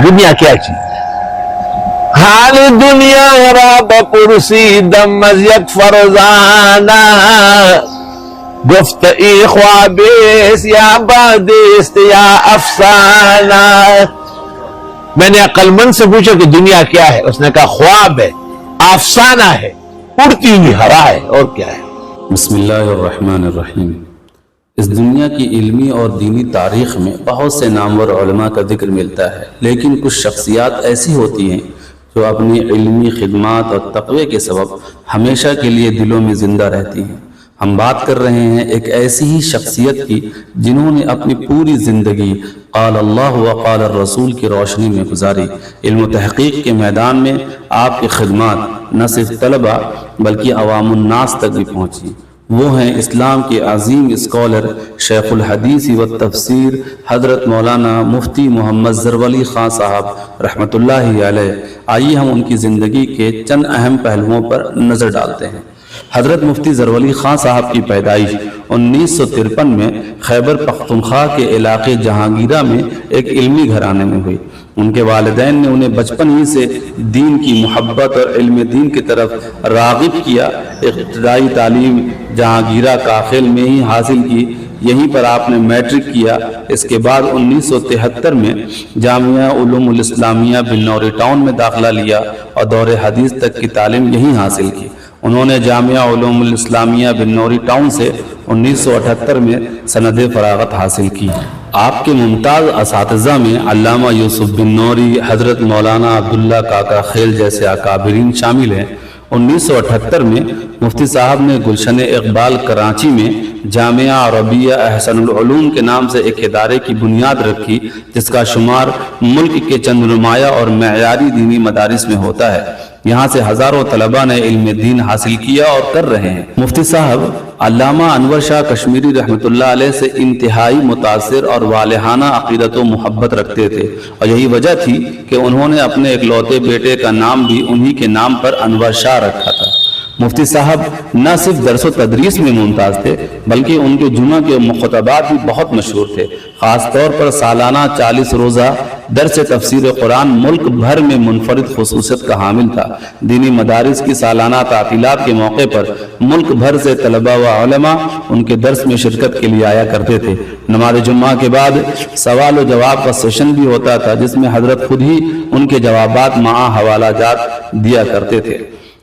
دنیا کیا چیز؟ حال دنیا را بپرسیدم از یک فرزانہ، گفت ای خوابیست یا بادیست یا افسانہ. میں نے عقل مند سے پوچھا کہ دنیا کیا ہے؟ اس نے کہا خواب ہے، افسانہ ہے، اڑتی ہوئی ہوا ہے، اور کیا ہے؟ بسم اللہ الرحمن الرحیم. اس دنیا کی علمی اور دینی تاریخ میں بہت سے نامور علماء کا ذکر ملتا ہے، لیکن کچھ شخصیات ایسی ہوتی ہیں جو اپنی علمی خدمات اور تقوی کے سبب ہمیشہ کے لیے دلوں میں زندہ رہتی ہیں. ہم بات کر رہے ہیں ایک ایسی ہی شخصیت کی جنہوں نے اپنی پوری زندگی قال اللہ و قال الرسول کی روشنی میں گزاری. علم و تحقیق کے میدان میں آپ کی خدمات نہ صرف طلبہ بلکہ عوام الناس تک بھی پہنچی. وہ ہیں اسلام کے عظیم اسکالر، شیخ الحدیث و تفسیر حضرت مولانا مفتی محمد زرولی خان صاحب رحمۃ اللہ علیہ. آئیے ہم ان کی زندگی کے چند اہم پہلوؤں پر نظر ڈالتے ہیں. حضرت مفتی زرولی خان صاحب کی پیدائش 1953 میں خیبر پختونخوا کے علاقے جہانگیرہ میں ایک علمی گھرانے میں ہوئی. ان کے والدین نے انہیں بچپن ہی سے دین کی محبت اور علم دین کی طرف راغب کیا. ابتدائی تعلیم جہانگیرہ کاخیل میں ہی حاصل کی. یہیں پر آپ نے میٹرک کیا. اس کے بعد 1973 میں جامعہ علوم الاسلامیہ بنوری ٹاؤن میں داخلہ لیا اور دور حدیث تک کی تعلیم یہیں حاصل کی. انہوں نے جامعہ علوم الاسلامیہ بنوری ٹاؤن سے 1978 میں سند فراغت حاصل کی. آپ کے ممتاز اساتذہ میں علامہ یوسف بنوری، حضرت مولانا عبداللہ کاکا خیل جیسے اکابرین شامل ہیں. 1978 میں مفتی صاحب نے گلشن اقبال کراچی میں جامعہ عربیہ احسن العلوم کے نام سے ایک ادارے کی بنیاد رکھی، جس کا شمار ملک کے چند نمایاں اور معیاری دینی مدارس میں ہوتا ہے. یہاں سے ہزاروں طلباء نے علم دین حاصل کیا اور کر رہے ہیں. مفتی صاحب علامہ انور شاہ کشمیری رحمۃ اللہ علیہ سے انتہائی متاثر اور والہانہ عقیدت و محبت رکھتے تھے، اور یہی وجہ تھی کہ انہوں نے اپنے اکلوتے بیٹے کا نام بھی انہی کے نام پر انور شاہ رکھا تھا. مفتی صاحب نہ صرف درس و تدریس میں ممتاز تھے بلکہ ان کے جمعہ کے خطبات بھی بہت مشہور تھے. خاص طور پر سالانہ 40 روزہ درس تفسیر قرآن ملک بھر میں منفرد خصوصیت کا حامل تھا. دینی مدارس کی سالانہ تعطیلات کے موقع پر ملک بھر سے طلباء و علماء ان کے درس میں شرکت کے لیے آیا کرتے تھے. نماز جمعہ کے بعد سوال و جواب کا سیشن بھی ہوتا تھا، جس میں حضرت خود ہی ان کے جوابات مع حوالہ جات دیا کرتے تھے.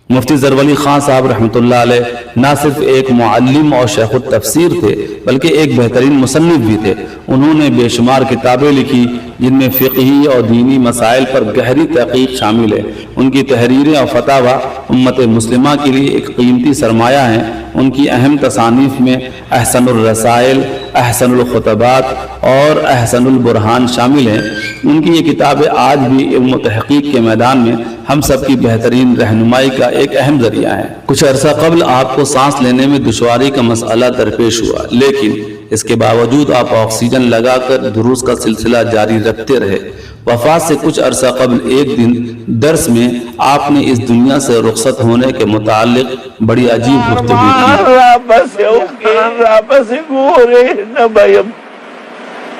مفتی زرولی خان صاحب رحمۃ اللہ علیہ نہ صرف ایک معلم اور شیخ التفسیر تھے بلکہ ایک بہترین مصنف بھی تھے. انہوں نے بے شمار کتابیں لکھی جن میں فقہی اور دینی مسائل پر گہری تحقیق شامل ہے. ان کی تحریریں اور فتاوی امت مسلمہ کے لیے ایک قیمتی سرمایہ ہیں. ان کی اہم تصانیف میں احسن الرسائل، احسن الخطبات اور احسن البرہان شامل ہیں. ان کی یہ کتابیں آج بھی علم و تحقیق کے میدان میں ہم سب کی بہترین رہنمائی کا ایک اہم ذریعہ ہے. کچھ عرصہ قبل آپ کو سانس لینے میں دشواری کا مسئلہ درپیش ہوا، لیکن اس کے باوجود آپ آکسیجن لگا کر دروس کا سلسلہ جاری رکھتے رہے. وفات سے کچھ عرصہ قبل ایک دن درس میں آپ نے اس دنیا سے رخصت ہونے کے متعلق بڑی عجیب گفتگو کی.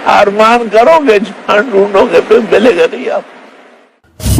ارمان کرو گے جان ڈھونڈو گے پھر ملے گا نہیں. آپ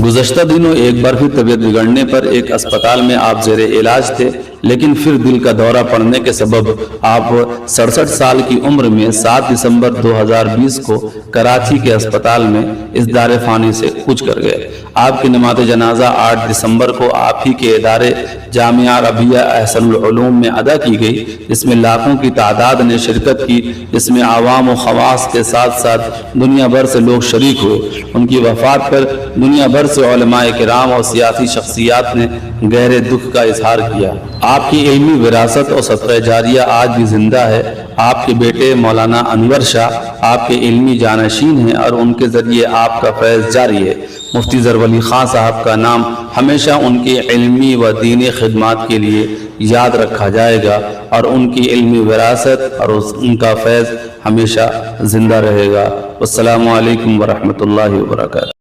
گزشتہ دنوں ایک بار پھر طبیعت بگڑنے پر ایک اسپتال میں آپ زیر علاج تھے، لیکن پھر دل کا دورہ پڑنے کے سبب آپ 67 سال کی عمر میں 7 دسمبر 2020 کو کراچی کے اسپتال میں اس دار فانی سے کوچ کر گئے. آپ کی نماز جنازہ 8 دسمبر کو آپ ہی کے ادارے جامعہ عربیہ احسن العلوم میں ادا کی گئی، جس میں لاکھوں کی تعداد نے شرکت کی، جس میں عوام و خواص کے ساتھ ساتھ دنیا بھر سے لوگ شریک ہوئے. ان کی وفات پر دنیا بھر سے علماء کرام اور سیاسی شخصیات نے گہرے دکھ کا اظہار کیا. آپ کی علمی وراثت اور صدقہ جاریہ آج بھی زندہ ہے. آپ کے بیٹے مولانا انور شاہ آپ کے علمی جانشین ہیں اور ان کے ذریعے آپ کا فیض جاری ہے. مفتی زرولی خان صاحب کا نام ہمیشہ ان کی علمی و دینی خدمات کے لیے یاد رکھا جائے گا، اور ان کی علمی وراثت اور ان کا فیض ہمیشہ زندہ رہے گا. السلام علیکم ورحمۃ اللہ وبرکاتہ.